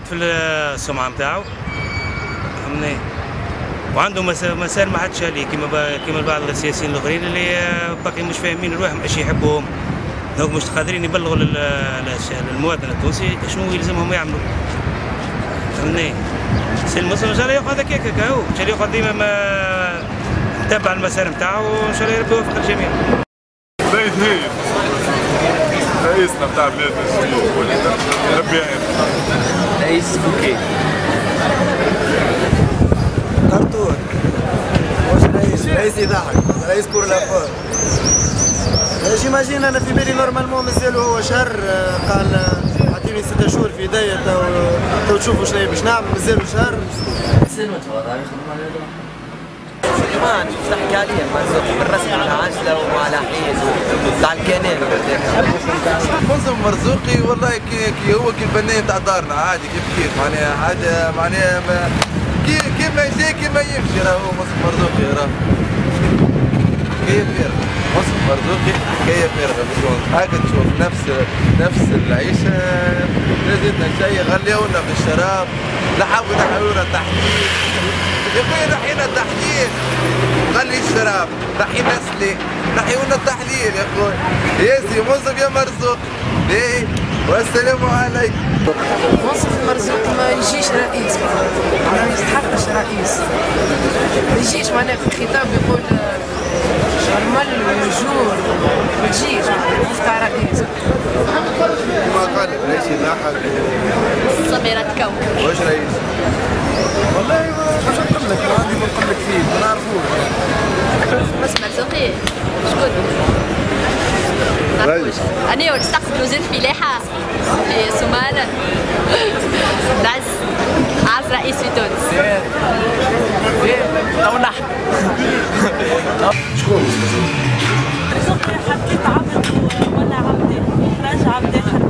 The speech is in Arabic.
في السمعه نتاعو فهمني، وعنده مسار ما حدش عليه كيما بعض السياسيين الاخرين اللي باقي مش فاهمين الروح ماشي يحبوهم، دونك مش قادرين يبلغوا للمواطن التونسي شنو يلزمهم يعملوا فهمني. السي المسلم ان شاء الله ياخذ هكاك هو ان شاء الله ياخذ ديما تبع المسار نتاعو وان شاء الله ربي يوفق الجميع. زايد هايل رئيسنا بتاع بلاد السيوف ربي يعين. رئيس بوكي أرتور مش رئيس يضحك، رئيس بور لافور. جيماجين انا في بالي نورمالمون مازالو هو شهر، قال اعطيني 6 شهور في يديا تو تشوفوا شنو باش نعمل، مازالو شهر. سلمت والله يخدم على ما تحكي عليه بالرسم على عجله وعلى حيز تاع الكنال. منظم مرزوقي والله كي هو كي البناء تاع دارنا عادي كيف معناها حاجه معناها كيما يجي كيما يمشي راهو منظم مرزوقي راهو حكايه فارغه. منظم مرزوقي حكايه فارغه بتكون حاجه تشوف نفس العيشه. زدنا شيء غليونا في الشراب، لحقوا نحيونا التحديد يا خويا، نحينا التحليل غلي الشراب، نحينا سلي نحيونا التحليل يا خويا. يا سي منصف يا مرزوق باهي والسلام عليكم. منصف مرزوق ما يجيش رئيس، ما يستحقش رئيس، ما يجيش معناها في الخطاب يقول شرمل وجور ما تجيش تاع رئيس. كما قال رئيس يضحك سميرة تكون واش رئيس؟ والله باش نقول لك ما عندي ما نقول لك فيه ما نعرفوش. بس مرزوقي شكون؟ نعرفوش أنا نستقبلوا زيد فلاحة في سمانة نعز أعز رئيس في تونس. أو نحن شكون؟ مرزوقي حكيت عبد ولا عبدي راجع عبد آخر